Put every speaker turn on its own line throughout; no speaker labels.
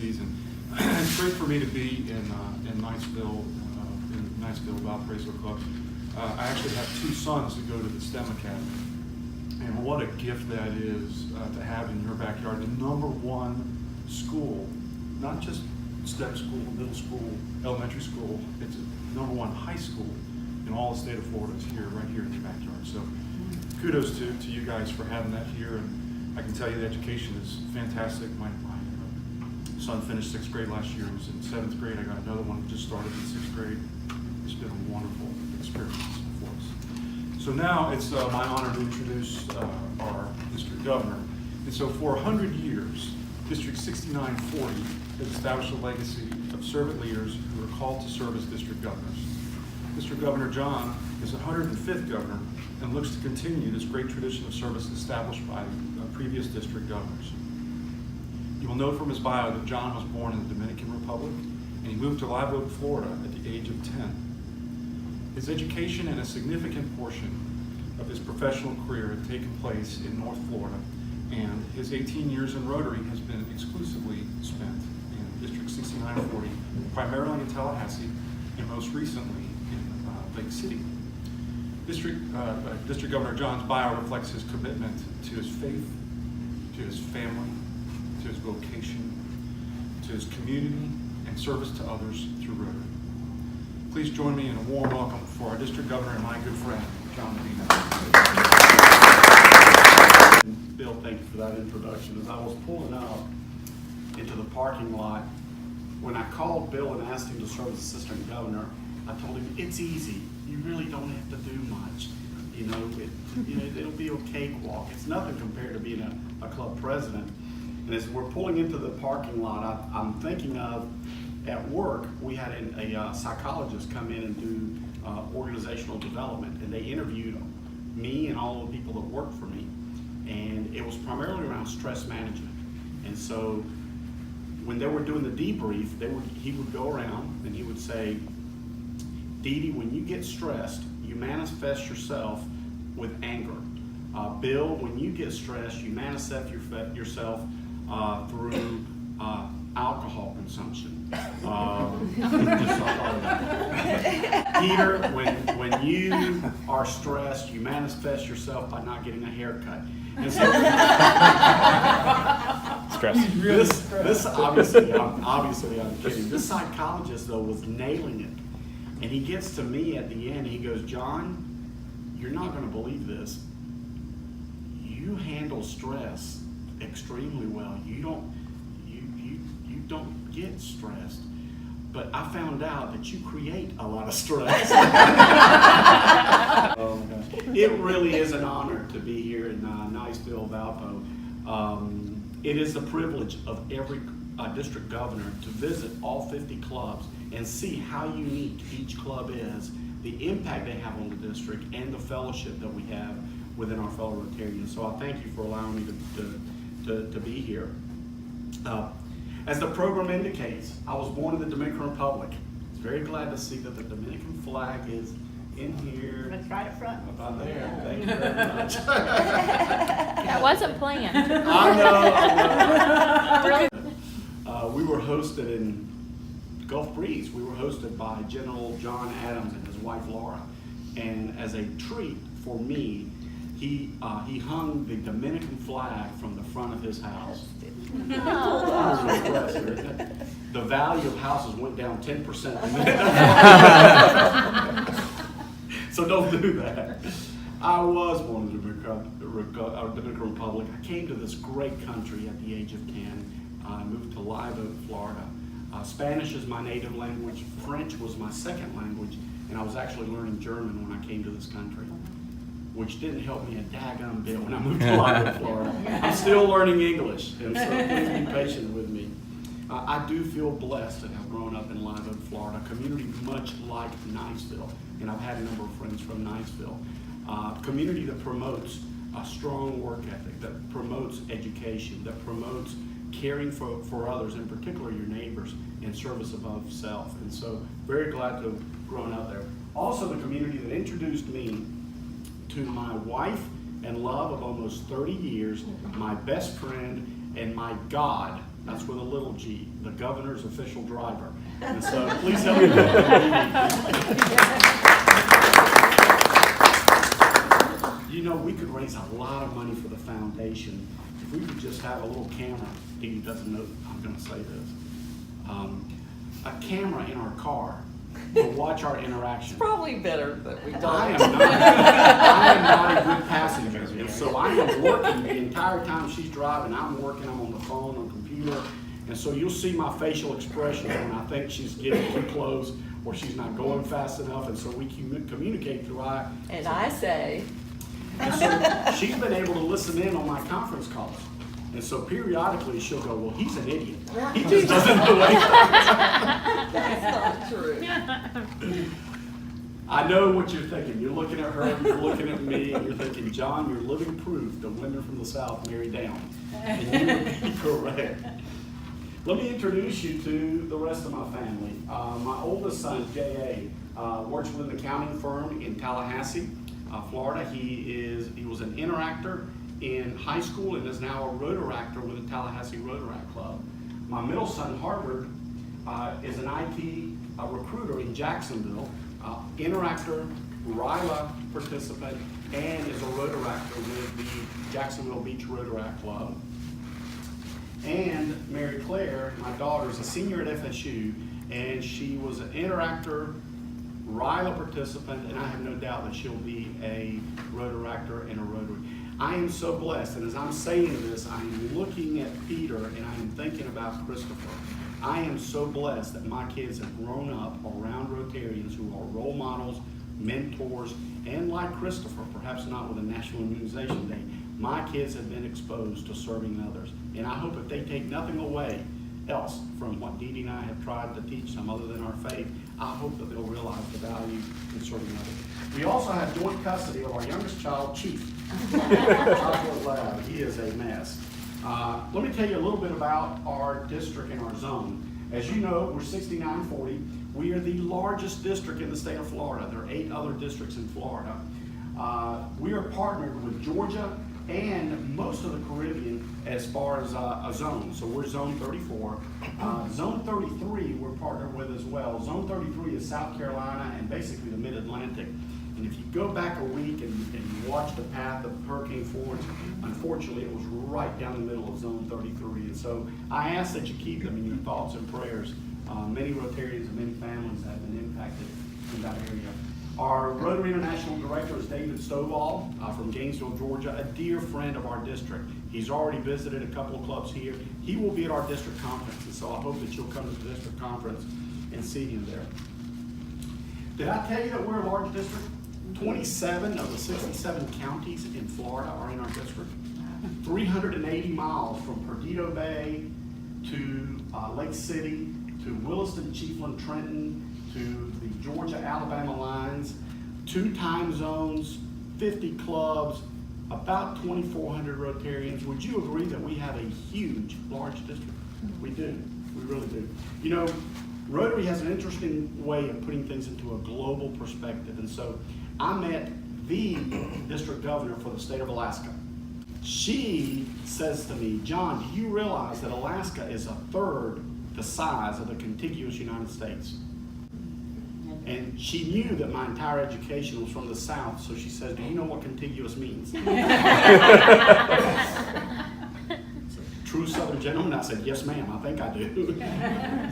season. It's great for me to be in Niceville, Valparaiso Club. I actually have two sons that go to the STEM Academy. And what a gift that is to have in your backyard. The #1 school, not just STEM school, middle school, elementary school, it's a #1 high school in all the state of Florida is right here in your backyard. So kudos to you guys for having that here. And I can tell you the education is fantastic. My son finished 6th grade last year. He was in 7th grade. I got another one that just started in 6th grade. It's been a wonderful experience for us. So now it's my honor to introduce our district governor. And so for 100 years, District 6940 has established a legacy of servant leaders who are called to serve as district governors. District Governor John is the 105th governor and looks to continue this great tradition of service established by previous district governors. You will note from his bio that John was born in the Dominican Republic and he moved to Live Oak, Florida at the age of 10. His education and a significant portion of his professional career had taken place in North Florida, and his 18 years in Rotary has been exclusively spent in District 6940, primarily in Tallahassee, and most recently in Lake City. District Governor John's bio reflects his commitment to his faith, to his family, to his vocation, to his community, and service to others through Rotary. Please join me in a warm welcome for our District Governor and my good friend, John Medina.
Bill, thank you for that introduction. As I was pulling out into the parking lot, when I called Bill and asked him to serve as assistant governor, I told him, it's easy. You really don't have to do much. It'll be a cakewalk. It's nothing compared to being a club president. And as we're pulling into the parking lot, I'm thinking of, at work, we had a psychologist come in and do organizational development, and they interviewed me and all the people that worked for me. And it was primarily around stress management. And so when they were doing the debrief, he would go around and he would say, Dee Dee, when you get stressed, you manifest yourself with anger. Bill, when you get stressed, you manifest yourself through alcohol consumption. Peter, when you are stressed, you manifest yourself by not getting a haircut. And so,
stress.
This obviously I'm kidding. This psychologist though was nailing it, and he gets to me at the end. He goes, John, you're not going to believe this. You handle stress extremely well. You don't get stressed, but I found out that you create a lot of stress. It really is an honor to be here in Niceville, Valpo. It is the privilege of every district governor to visit all 50 clubs and see how unique each club is, the impact they have on the district, and the fellowship that we have within our fellow Rotarians. So I thank you for allowing me to be here. As the program indicates, I was born in the Dominican Republic. I was very glad to see that the Dominican flag is in here.
It's right up front.
About there. Thank you very much.
That wasn't planned.
I know. We were hosted in Gulf Breeze. We were hosted by General John Adams and his wife Laura. And as a treat for me, he hung the Dominican flag from the front of his house. The value of houses went down 10%. So don't do that. I was born in the Dominican Republic. I came to this great country at the age of 10. I moved to Live Oak, Florida. Spanish is my native language. French was my second language. And I was actually learning German when I came to this country, which didn't help me a daggum bit when I moved to Live Oak, Florida. I'm still learning English, and so please be patient with me. I do feel blessed to have grown up in Live Oak, Florida, a community much like Niceville, and I've had a number of friends from Niceville. Community that promotes a strong work ethic, that promotes education, that promotes caring for others, in particular your neighbors, and service above self. And so very glad to have grown up there. Also the community that introduced me to my wife and love of almost 30 years, my best friend, and my God, That's with a little G, the governor's official driver. And so please help me welcome. You know, we could raise a lot of money for the foundation if we could just have a little camera. Dee doesn't know I'm going to say this. A camera in our car to watch our interaction.
It's probably better that we don't.
I am not a good passenger, and so I am working the entire time she's driving. I'm working. I'm on the phone, on the computer, and so you'll see my facial expressions when I think she's getting too close or she's not going fast enough, and so we communicate through eye.
And I say,
And so she's been able to listen in on my conference calls. And so periodically she'll go, well, he's an idiot. He just doesn't know what he's doing.
that's not true.
I know what you're thinking. You're looking at her, you're looking at me, and you're thinking, John, you're living proof the women from the South marry down. And you would be correct. Let me introduce you to the rest of my family. My oldest son, J.A., works with an accounting firm in Tallahassee, Florida. He was an interactor in high school and is now a rotoractor with the Tallahassee Rotaract Club. My middle son, Harvard, is an IT recruiter in Jacksonville, interactor, RILA participant, and is a rotoractor with the Jacksonville Beach Rotaract Club. And Mary Claire, my daughter, is a senior at FSU, and she was an interactor, RILA participant, and I have no doubt that she'll be a rotoractor and a Rotary. I am so blessed, and as I'm saying this, I am looking at Peter and I am thinking about Christopher. I am so blessed that my kids have grown up around Rotarians who are role models, mentors, and like Christopher, perhaps not with a National Immunization Day, my kids have been exposed to serving others. And I hope if they take nothing away else from what Dee Dee and I have tried to teach them other than our faith, I hope that they'll realize the value in serving others. We also have joint custody of our youngest child, Chief. Chocolate Lab. He is a mess. Let me tell you a little bit about our district and our zone. As you know, we're 6940. We are the largest district in the state of Florida. There are 8 other districts in Florida. We are partnered with Georgia and most of the Caribbean as far as a zone. So we're zone 34. Zone 33 we're partnered with as well. Zone 33 is South Carolina and basically the Mid-Atlantic. And if you go back a week and you watch the path of Hurricane Florence, unfortunately it was right down the middle of Zone 33. And so I ask that you keep them in your thoughts and prayers. Many Rotarians and many families have been impacted in that area. Our Rotary International Director is David Stovall from Gainesville, Georgia, a dear friend of our district. He's already visited a couple of clubs here. He will be at our district conference, and so I hope that you'll come to the district conference and see him there. Did I tell you that we're a large district? 27 of the 67 counties in Florida are in our district. 380 miles from Perdido Bay to Lake City to Williston, Chiefland, Trenton, to the Georgia-Alabama lines, 2 time zones, 50 clubs, about 2,400 Rotarians. Would you agree that we have a huge, large district? We do. We really do. You know, Rotary has an interesting way of putting things into a global perspective. And so I met the district governor for the state of Alaska. She says to me, John, do you realize that Alaska is 1/3 the size of the contiguous United States? And she knew that my entire education was from the South, so she says, do you know what contiguous means? True Southern gentleman. I said, yes, ma'am, I think I do.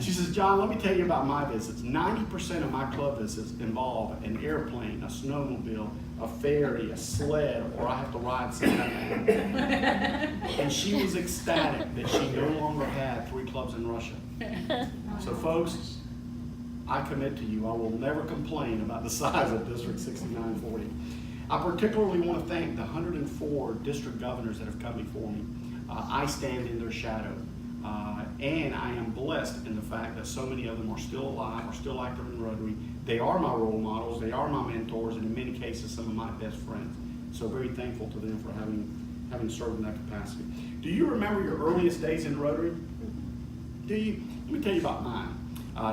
She says, John, let me tell you about my visits. 90% of my club visits involve an airplane, a snowmobile, a ferry, a sled, or I have to ride something. And she was ecstatic that she no longer had 3 clubs in Russia. So folks, I commit to you, I will never complain about the size of District 6940. I particularly want to thank the 104 district governors that have come before me. I stand in their shadow, and I am blessed in the fact that so many of them are still alive, are still active in Rotary. They are my role models, they are my mentors, and in many cases, some of my best friends. So very thankful to them for having served in that capacity. Do you remember your earliest days in Rotary? Do you? Let me tell you about mine.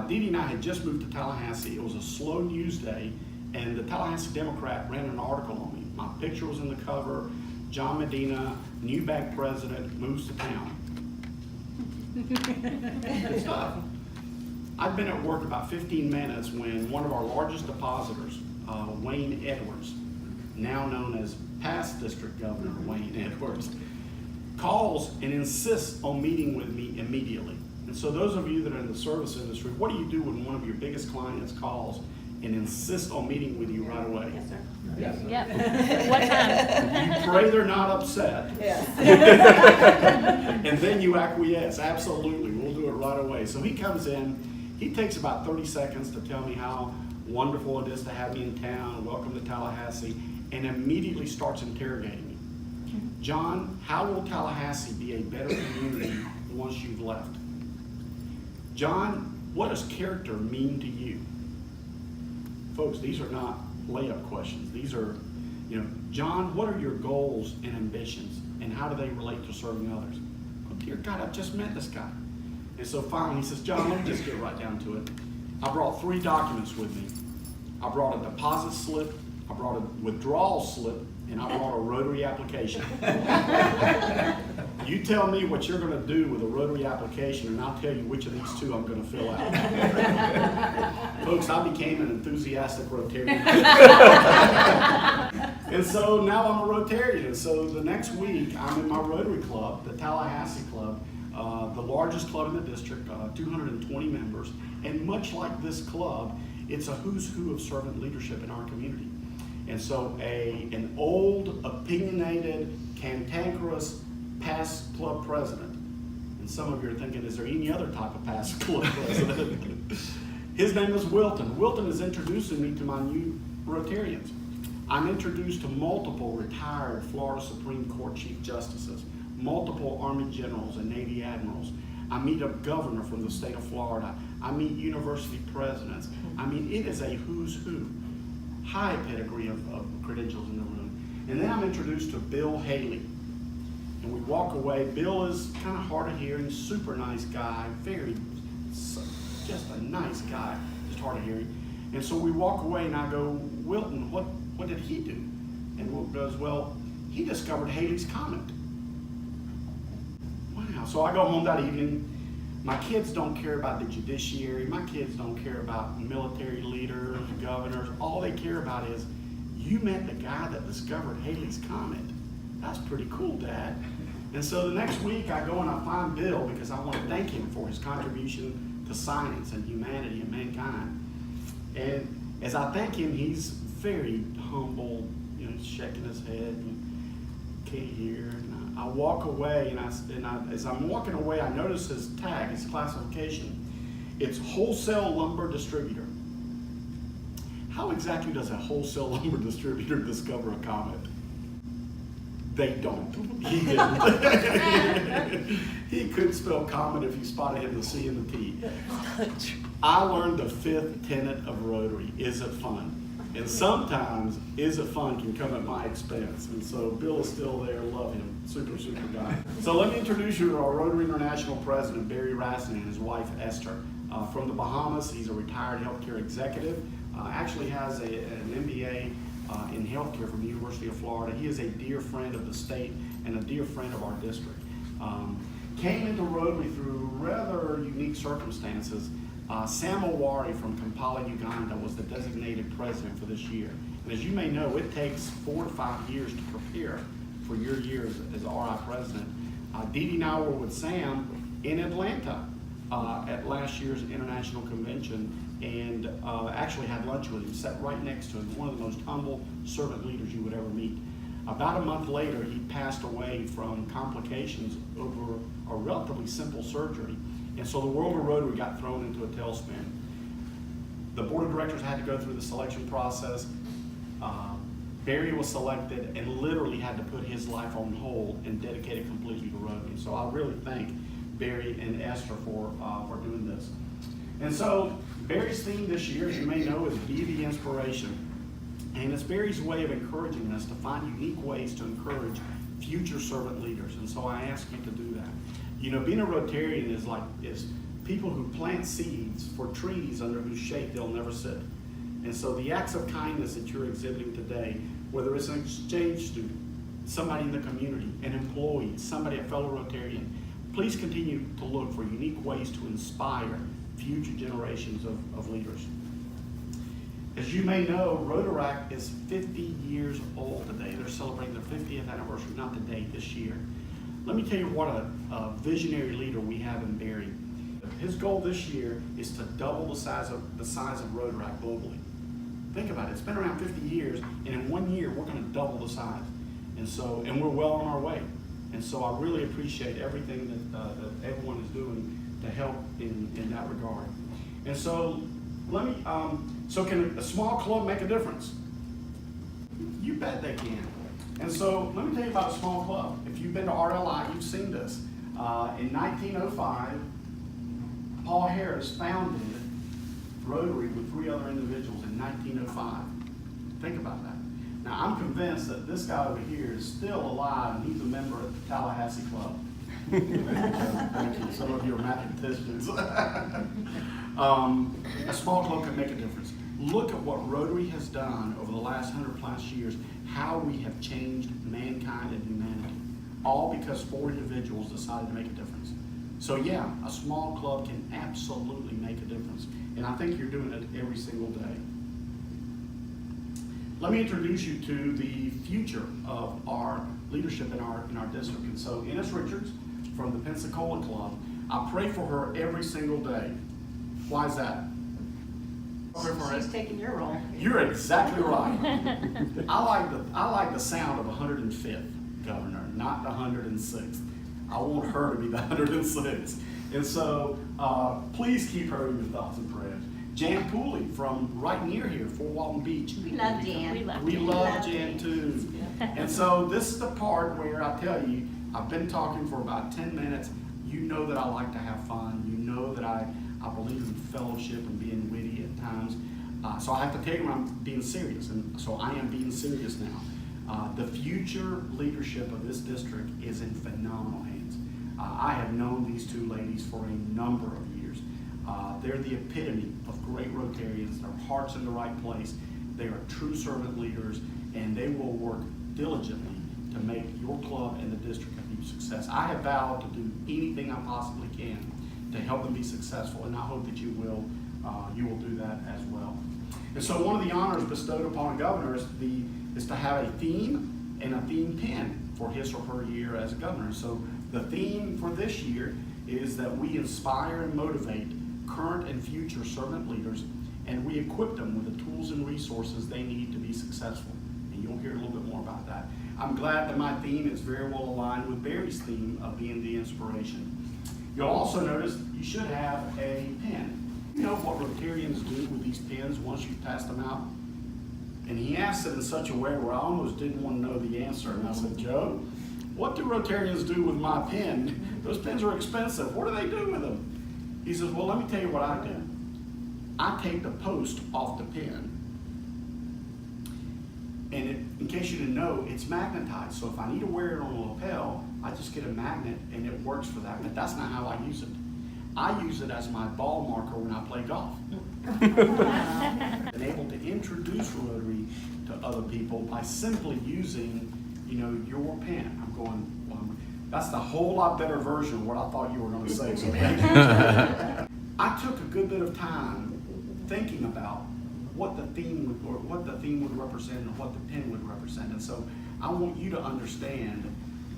Dee Dee and I had just moved to Tallahassee. It was a slow news day, and the Tallahassee Democrat ran an article on me. My picture was in the cover. John Medina, new bank president, moves to town. Good stuff. I've been at work about 15 minutes when one of our largest depositors, Wayne Edwards, now known as past District Governor Wayne Edwards, calls and insists on meeting with me immediately. And so those of you that are in the service industry, what do you do when one of your biggest clients calls and insists on meeting with you right away?
Yes, sir.
Yep. What time?
You pray they're not upset.
Yes.
And then you acquiesce. Absolutely, we'll do it right away. So he comes in, he takes about 30 seconds to tell me how wonderful it is to have me in town, welcome to Tallahassee, and immediately starts interrogating me. John, how will Tallahassee be a better community once you've left? John, what does character mean to you? Folks, these are not layup questions. These are, John, what are your goals and ambitions, and how do they relate to serving others? Oh, dear God, I've just met this guy. And so finally he says, John, let me just get right down to it. I brought 3 documents with me. I brought a deposit slip, I brought a withdrawal slip, and I brought a Rotary application. You tell me what you're going to do with a Rotary application, and I'll tell you which of these 2 I'm going to fill out. Folks, I became an enthusiastic Rotarian. And so now I'm a Rotarian. So the next week, I'm in my Rotary Club, the Tallahassee Club, the largest club in the district, 220 members. And much like this club, it's a who's who of servant leadership in our community. And so an old, opinionated, cantankerous past club president, and some of you are thinking, is there any other type of past club president? His name is Wilton. Wilton is introducing me to my new Rotarians. I'm introduced to multiple retired Florida Supreme Court Chief Justices, multiple Army generals and Navy admirals. I meet a governor from the state of Florida. I meet university presidents. I mean, it is a who's who. High pedigree of credentials in the room. And then I'm introduced to Bill Haley. And we walk away. Bill is kind of hard of hearing, super nice guy, just a nice guy, just hard of hearing. And so we walk away and I go, Wilton, what did he do? And Wilton goes, well, he discovered Haley's Comet. Wow. So I go home that evening. My kids don't care about the judiciary. My kids don't care about military leaders, governors. All they care about is, you met the guy that discovered Haley's Comet. That's pretty cool, Dad. And so the next week I go and I find Bill because I want to thank him for his contribution to science and humanity and mankind. And as I thank him, he's very humble, shaking his head and can't hear. And I walk away, and as I'm walking away, I notice his tag, his classification. It's wholesale lumber distributor. How exactly does a wholesale lumber distributor discover a comet? They don't. He didn't. He couldn't spell comet if you spotted him the C and the T. I learned the 5th tenet of Rotary. Is it fun? And sometimes, is it fun can come at my expense. And so Bill is still there. Love him. Super, super guy. So let me introduce you to our Rotary International President, Barry Rassin, and his wife, Esther. From the Bahamas, he's a retired healthcare executive. Actually has an MBA in healthcare from the University of Florida. He is a dear friend of the state and a dear friend of our district. Came into Rotary through rather unique circumstances. Sam Owari from Kampala, Uganda was the designated president for this year. And as you may know, it takes 4 to 5 years to prepare for your year as RI president. Dee Dee and I were with Sam in Atlanta at last year's international convention and actually had lunch with him, sat right next to him, one of the most humble servant leaders you would ever meet. About a month later, he passed away from complications over a relatively simple surgery. And so the world of Rotary got thrown into a tailspin. The board of directors had to go through the selection process. Barry was selected and literally had to put his life on hold and dedicate it completely to Rotary. So I really thank Barry and Esther for doing this. And so Barry's theme this year, as you may know, is Be the Inspiration. And it's Barry's way of encouraging us to find unique ways to encourage future servant leaders. And so I ask you to do that. Being a Rotarian is people who plant seeds for trees under whose shade they'll never sit. And so the acts of kindness that you're exhibiting today, whether it's an exchange student, somebody in the community, an employee, somebody, a fellow Rotarian, please continue to look for unique ways to inspire future generations of leaders. As you may know, Rotary is 50 years old today. They're celebrating their 50th anniversary, not the date, this year. Let me tell you what a visionary leader we have in Barry. His goal this year is to double the size of Rotary globally. Think about it. It's been around 50 years, and in 1 year, we're going to double the size. And we're well on our way. And so I really appreciate everything that everyone is doing to help in that regard. And so so can a small club make a difference? You bet they can. And so let me tell you about a small club. If you've been to RLI, you've seen this. In 1905, Paul Harris founded Rotary with 3 other individuals in 1905. Think about that. Now, I'm convinced that this guy over here is still alive, and he's a member of the Tallahassee Club. Thank you. Some of you are mathematicians. A small club can make a difference. Look at what Rotary has done over the last 100+ years, how we have changed mankind and humanity, all because 4 individuals decided to make a difference. So yeah, a small club can absolutely make a difference, and I think you're doing it every single day. Let me introduce you to the future of our leadership in our district. And so Ennis Richards from the Pensacola Club, I pray for her every single day. Why is that?
She's taking your role.
You're exactly right. I like the sound of 105th governor, not the 106th. I want her to be the 106th. And so please keep her in your thoughts and prayers. Jan Pooley from right near here, Fort Walton Beach.
We love Jan.
We love Jan too. And so this is the part where I tell you, I've been talking for about 10 minutes. You know that I like to have fun. You know that I believe in fellowship and being witty at times. So I have to tell you when I'm being serious, and so I am being serious now. The future leadership of this district is in phenomenal hands. I have known these 2 ladies for a number of years. They're the epitome of great Rotarians. Their heart's in the right place. They are true servant leaders, and they will work diligently to make your club and the district a huge success. I have vowed to do anything I possibly can to help them be successful, and I hope that you will do that as well. And so one of the honors bestowed upon a governor is to have a theme and a theme pin for his or her year as a governor. So the theme for this year is that we inspire and motivate current and future servant leaders, and we equip them with the tools and resources they need to be successful. And you'll hear a little bit more about that. I'm glad that my theme is very well aligned with Barry's theme of being the inspiration. You'll also notice you should have a pen. You know what Rotarians do with these pens once you've passed them out? And he asked it in such a way where I almost didn't want to know the answer. And I said, Joe, what do Rotarians do with my pen? Those pens are expensive. What do they do with them? He says, well, let me tell you what I do. I take the post off the pen. And in case you didn't know, it's magnetized. So if I need to wear it on a lapel, I just get a magnet and it works for that. But that's not how I use it. I use it as my ball marker when I play golf. Been able to introduce Rotary to other people by simply using, your pen. I'm going, well, that's the whole lot better version of what I thought you were going to say. So thank you. I took a good bit of time thinking about what the theme would represent and what the pen would represent. And so I want you to understand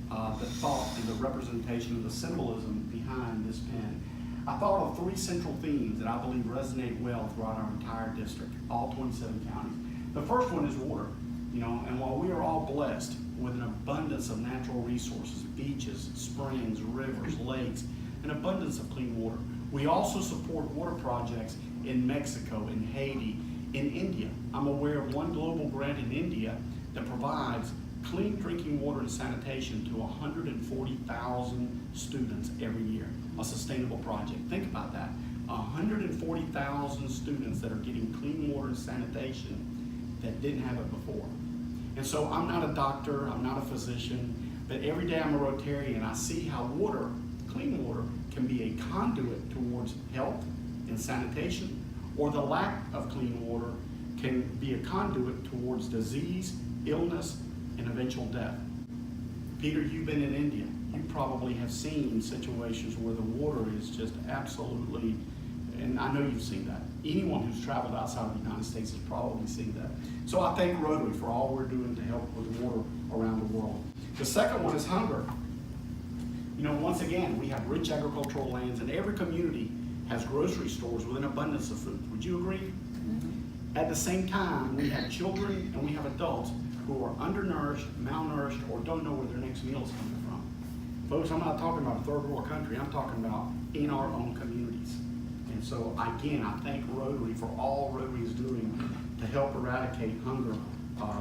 the thought and the representation and the symbolism behind this pen. I thought of 3 central themes that I believe resonate well throughout our entire district, all 27 counties. The first one is water, and while we are all blessed with an abundance of natural resources, beaches, springs, rivers, lakes, an abundance of clean water, we also support water projects in Mexico, in Haiti, in India. I'm aware of one global grant in India that provides clean drinking water and sanitation to 140,000 students every year. A sustainable project. Think about that. 140,000 students that are getting clean water and sanitation that didn't have it before. And so I'm not a doctor, I'm not a physician, but every day I'm a Rotarian. I see how water, clean water, can be a conduit towards health and sanitation, or the lack of clean water can be a conduit towards disease, illness, and eventual death. Peter, you've been in India. you probably have seen situations where the water is just absolutely, and I know you've seen that. Anyone who's traveled outside of the United States has probably seen that. So I thank Rotary for all we're doing to help with water around the world. The second one is hunger. You know, once again, we have rich agricultural lands, and every community has grocery stores with an abundance of food. Would you agree? At the same time, we have children and we have adults who are undernourished, malnourished, or don't know where their next meal is coming from. Folks, I'm not talking about a third world country. I'm talking about in our own communities. And so, again, I thank Rotary for all Rotary is doing to help eradicate hunger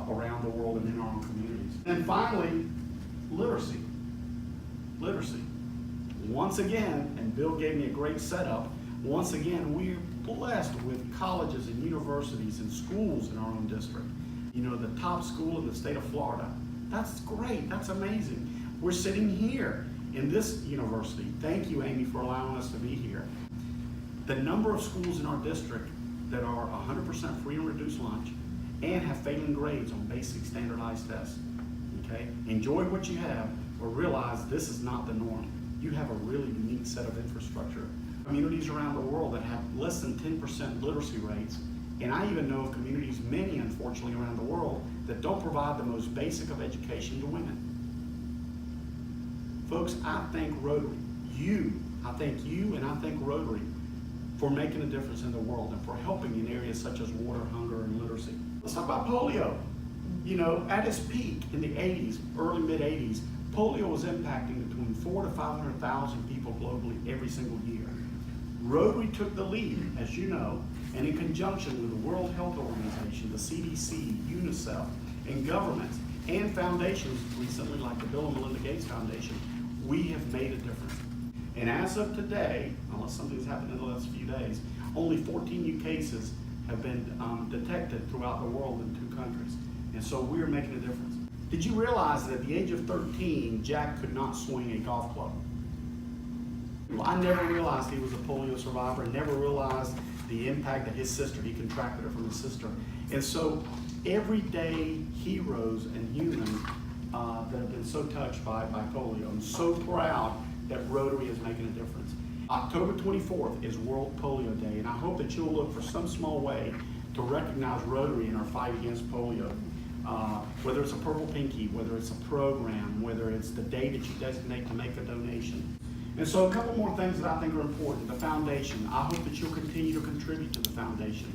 around the world and in our own communities. And finally, literacy. Literacy. Once again, and Bill gave me a great setup, once again, we're blessed with colleges and universities and schools in our own district. You know, the top school in the state of Florida. That's great. That's amazing. We're sitting here in this university. Thank you, Amy, for allowing us to be here. The number of schools in our district that are 100% free and reduced lunch and have failing grades on basic standardized tests. Okay? Enjoy what you have, but realize this is not the norm. You have a really unique set of infrastructure. Communities around the world that have less than 10% literacy rates, and I even know of communities, many unfortunately around the world, that don't provide the most basic of education to women. Folks, I thank Rotary, I thank you and I thank Rotary for making a difference in the world and for helping in areas such as water, hunger, and literacy. Let's talk about polio. You know, at its peak in the 80s, early mid-80s, polio was impacting between 400,000 to 500,000 people globally every single year. Rotary took the lead, as you know, and in conjunction with the World Health Organization, the CDC, UNICEF, and governments and foundations recently like the Bill and Melinda Gates Foundation, we have made a difference. And as of today, unless something's happened in the last few days, only 14 new cases have been detected throughout the world in 2 countries. And so we're making a difference. Did you realize that at the age of 13, Jack could not swing a golf club? I never realized he was a polio survivor, never realized the impact that his sister, he contracted it from his sister. And so everyday heroes and humans that have been so touched by polio. I'm so proud that Rotary is making a difference. October 24th is World Polio Day, and I hope that you'll look for some small way to recognize Rotary in our fight against polio. Whether it's a purple pinky, whether it's a program, whether it's the day that you designate to make a donation. And so a couple more things that I think are important. The foundation. I hope that you'll continue to contribute to the foundation.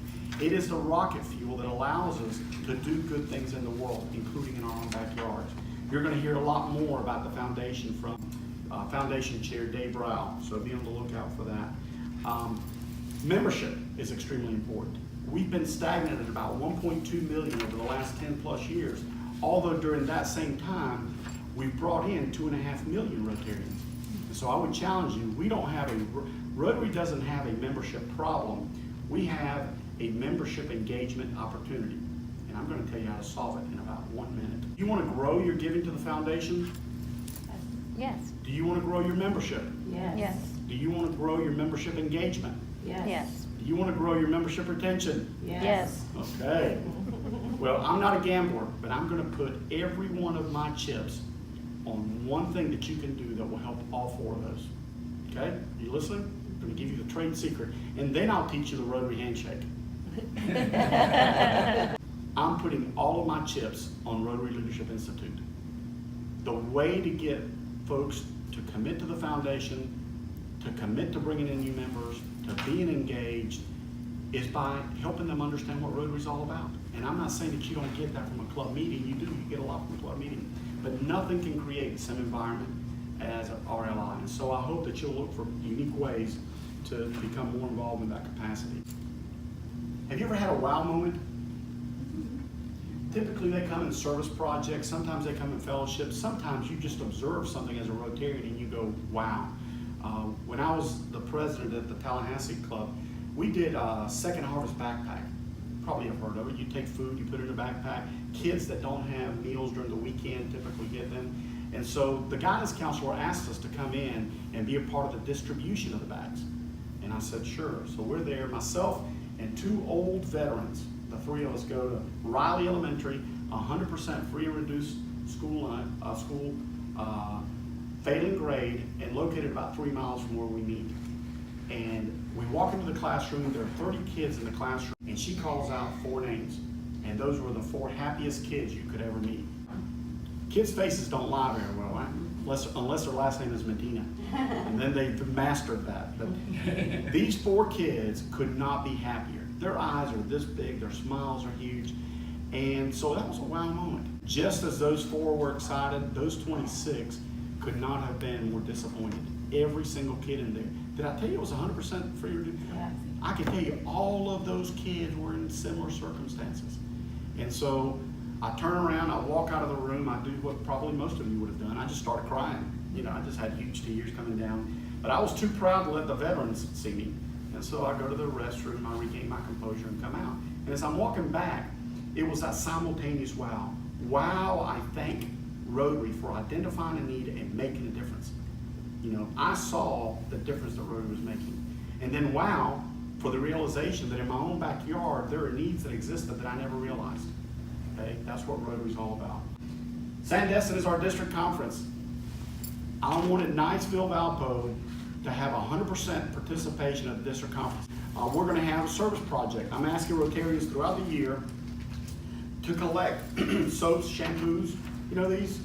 It is the rocket fuel that allows us to do good things in the world, including in our own backyards. You're going to hear a lot more about the foundation from Foundation Chair Dave Rao, so be on the lookout for that. Membership is extremely important. We've been stagnant at about 1.2 million over the last 10 plus years, although during that same time, we've brought in 2.5 million Rotarians. So I would challenge you, Rotary doesn't have a membership problem. We have a membership engagement opportunity. And I'm going to tell you how to solve it in about 1 minute. You want to grow your giving to the foundation?
Yes.
Do you want to grow your membership?
Yes.
Do you want to grow your membership engagement?
Yes.
Do you want to grow your membership retention?
Yes.
Okay. Well, I'm not a gambler, but I'm going to put every one of my chips on one thing that you can do that will help all 4 of those. Okay? You listening? I'm going to give you the trade secret, and then I'll teach you the Rotary handshake. I'm putting all of my chips on Rotary Leadership Institute. The way to get folks to commit to the foundation, to commit to bringing in new members, to being engaged, is by helping them understand what Rotary is all about. And I'm not saying that you don't get that from a club meeting. You do. You get a lot from a club meeting. But nothing can create the same environment as RLI. And so I hope that you'll look for unique ways to become more involved in that capacity. Have you ever had a wow moment? Typically they come in service projects, sometimes they come in fellowships, sometimes you just observe something as a Rotarian and you go, wow. When I was the president at the Tallahassee Club, we did a Second Harvest backpack. Probably have heard of it. You take food, you put it in a backpack. Kids that don't have meals during the weekend typically get them. And so the guidance counselor asked us to come in and be a part of the distribution of the bags. And I said, sure. So we're there, myself and 2 old veterans. The 3 of us go to Riley Elementary, 100% free and reduced school failing grade, and located about 3 miles from where we meet. And we walk into the classroom, there are 30 kids in the classroom, and she calls out 4 names. And those were the 4 happiest kids you could ever meet. Kids' faces don't lie very well, right? Unless their last name is Medina. And then they've mastered that. But these 4 kids could not be happier. Their eyes are this big, their smiles are huge. And so that was a wow moment. Just as those 4 were excited, those 26 could not have been more disappointed. Every single kid in there. Did I tell you it was 100% free? I can tell you all of those kids were in similar circumstances. And so I turn around, I walk out of the room, I do what probably most of you would have done. I just started crying. You know, I just had huge tears coming down. But I was too proud to let the veterans see me. And so I go to the restroom, I regain my composure and come out. And as I'm walking back, it was that simultaneous wow. Wow, I thank Rotary for identifying a need and making a difference. You know, I saw the difference that Rotary was making. And then wow, for the realization that in my own backyard, there are needs that existed that I never realized. Okay, that's what Rotary's all about. Sandestin is our district conference. I wanted Niceville, Valpo to have 100% participation at the district conference. We're going to have a service project. I'm asking Rotarians throughout the year to collect soaps, shampoos, you know these?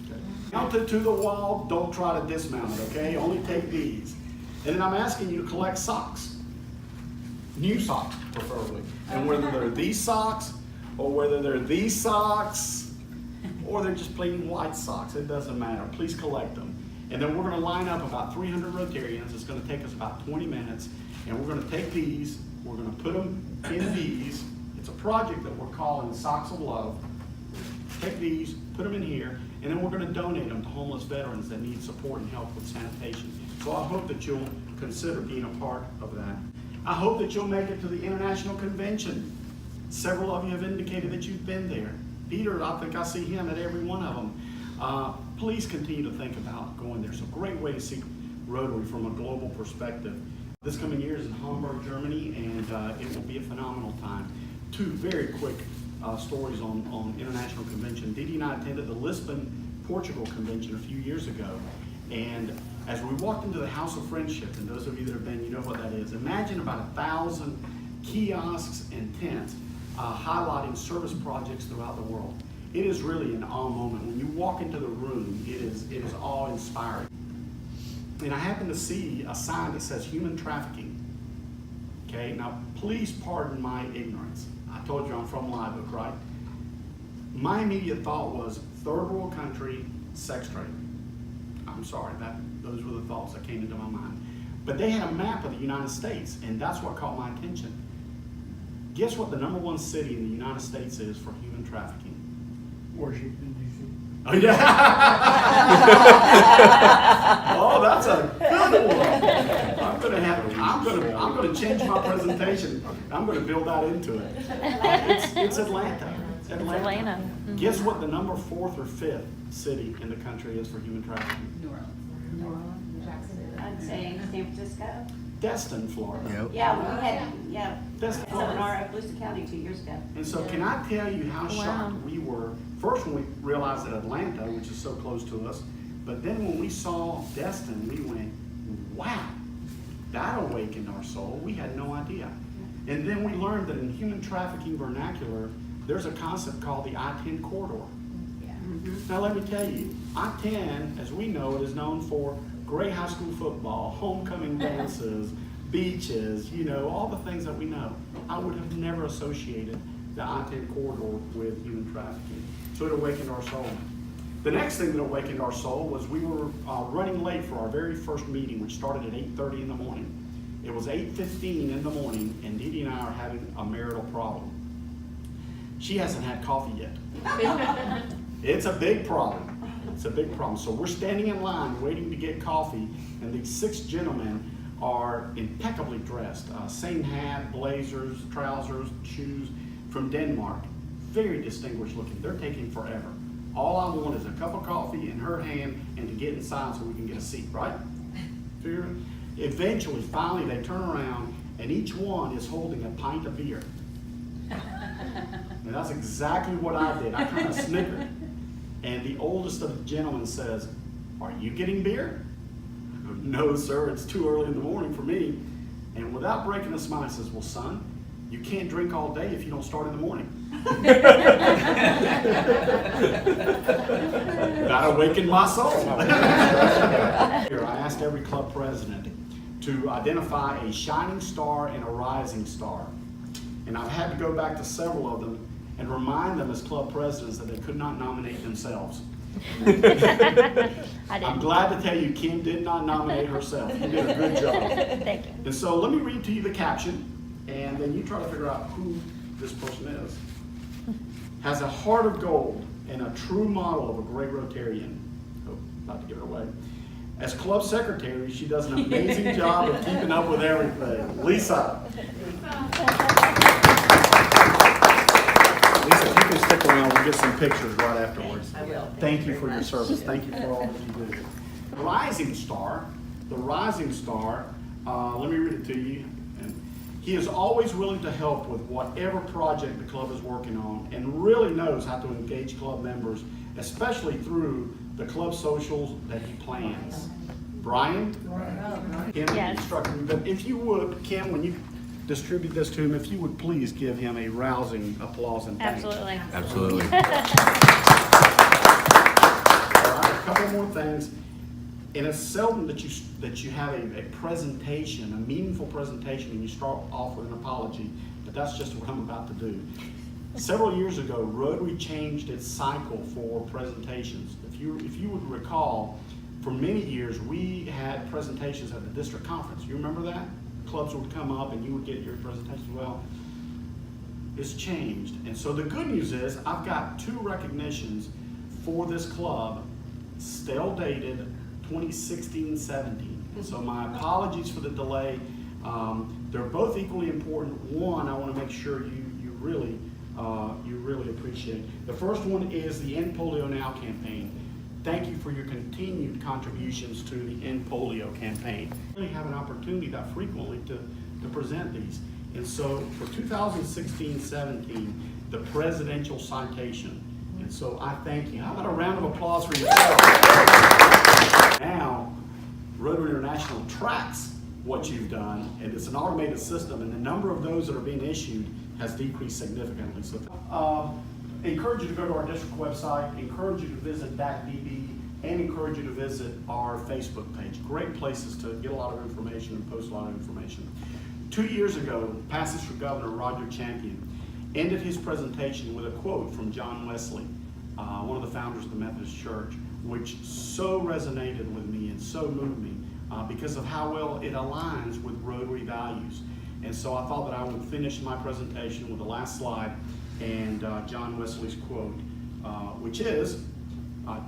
Okay. Mount it to the wall, don't try to dismount it, okay? Only take these. And then I'm asking you to collect socks. New socks, preferably. And whether they're these socks, or whether they're these socks, or they're just plain white socks, it doesn't matter. Please collect them. And then we're going to line up about 300 Rotarians. It's going to take us about 20 minutes. And we're going to take these, we're going to put them in these. It's a project that we're calling Socks of Love. Take these, put them in here, and then we're going to donate them to homeless veterans that need support and help with sanitation. So I hope that you'll consider being a part of that. I hope that you'll make it to the International Convention. Several of you have indicated that you've been there. Peter, I think I see him at every one of them. Please continue to think about going there. It's a great way to see Rotary from a global perspective. This coming year is in Hamburg, Germany, and it will be a phenomenal time. 2 very quick stories on International Convention. Didi and I attended the Lisbon, Portugal Convention a few years ago. And as we walked into the House of Friendship, and those of you that have been, you know what that is. Imagine about 1,000 kiosks and tents highlighting service projects throughout the world. It is really an awe moment. When you walk into the room, it is awe-inspiring. And I happened to see a sign that says human trafficking. Okay, now please pardon my ignorance. I told you I'm from Live Oak, right? My immediate thought was third world country, sex trade. I'm sorry, those were the thoughts that came into my mind. But they had a map of the United States, and that's what caught my attention. Guess what the #1 city in the United States is for human trafficking?
Washington, D.C.
Oh yeah. Oh, that's a good one. I'm gonna change my presentation. I'm gonna build that into it. It's Atlanta.
It's Atlanta. Mhm.
Guess what the number 4th or 5th city in the country is for human trafficking?
New Orleans, Jacksonville. I'd say San Francisco.
Destin, Florida.
Yeah, we had,
That's
a seminar at Volusia County 2 years ago.
And so can I tell you how
Wow.
shocked we were, first when we realized that Atlanta, which is so close to us, but then when we saw Destin, we went, wow, that awakened our soul. We had no idea. And then we learned that in human trafficking vernacular, there's a concept called the I-10 corridor.
Yeah.
Now let me tell you, I-10, as we know it, is known for great high school football, homecoming dances, beaches, you know, all the things that we know. I would have never associated the I-10 corridor with human trafficking. So it awakened our soul. The next thing that awakened our soul was we were running late for our very first meeting, which started at 8:30 in the morning. It was 8:15 in the morning, and Didi and I are having a marital problem. She hasn't had coffee yet. It's a big problem. It's a big problem. So we're standing in line waiting to get coffee, and these 6 gentlemen are impeccably dressed. Same hat, blazers, trousers, shoes, from Denmark. Very distinguished looking. They're taking forever. All I want is a cup of coffee in her hand and to get inside so we can get a seat, right? Eventually, finally, they turn around, and each one is holding a pint of beer. And that's exactly what I did. I kind of snickered. And the oldest of the gentlemen says, "Are you getting beer?" I go, "No, sir, it's too early in the morning for me." And without breaking a smile, he says, "Well, son, you can't drink all day if you don't start in the morning." That awakened my soul. Here, I asked every club president to identify a shining star and a rising star. And I've had to go back to several of them and remind them as club presidents that they could not nominate themselves.
I didn't.
I'm glad to tell you Kim did not nominate herself. You did a good job.
Thank you.
And so let me read to you the caption, and then you try to figure out who this person is. Has a heart of gold and a true model of a great Rotarian. Oh, about to give it away. As club secretary, she does an amazing job of keeping up with everything. Lisa. Lisa, if you can stick around, we'll get some pictures right afterwards.
I will.
Thank you for your service. Thank you for all that you do. The rising star, let me read it to you. And he is always willing to help with whatever project the club is working on and really knows how to engage club members, especially through the club socials that he plans. Brian? Kim
Yes.
instructed me, but if you would, Kim, when you distribute this to him, if you would please give him a rousing applause and thanks.
Absolutely.
Absolutely.
All right, a couple more things. And it's seldom that you have a presentation, a meaningful presentation, and you start off with an apology, but that's just what I'm about to do. Several years ago, Rotary changed its cycle for presentations. If you would recall, for many years, we had presentations at the district conference. You remember that? Clubs would come up and you would get your presentation. Well, it's changed. And so the good news is I've got 2 recognitions for this club, stale dated 2016-17. So my apologies for the delay. They're both equally important. One, I want to make sure you really appreciate. The first one is the End Polio Now campaign. Thank you for your continued contributions to the End Polio campaign. We really have an opportunity that frequently to present these. And so for 2016-17, the presidential citation. And so I thank you. How about a round of applause for yourself? Now, Rotary International tracks what you've done, and it's an automated system, and the number of those that are being issued has decreased significantly. So, encourage you to go to our district website, encourage you to visit DACDB, and encourage you to visit our Facebook page. Great places to get a lot of information and post a lot of information. 2 years ago, past District Governor Roger Champion ended his presentation with a quote from John Wesley, one of the founders of the Methodist Church, which so resonated with me and so moved me because of how well it aligns with Rotary values. And so I thought that I would finish my presentation with the last slide and John Wesley's quote, which is,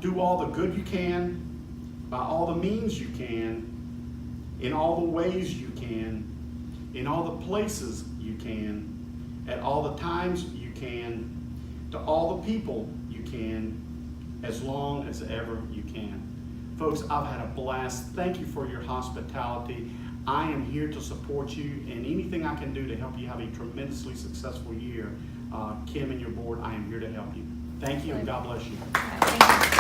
do all the good you can, by all the means you can, in all the ways you can, in all the places you can, at all the times you can, to all the people you can, as long as ever you can. Folks, I've had a blast. Thank you for your hospitality. I am here to support you, and anything I can do to help you have a tremendously successful year, Kim and your board, I am here to help you. Thank you, and God bless you.
Thank you.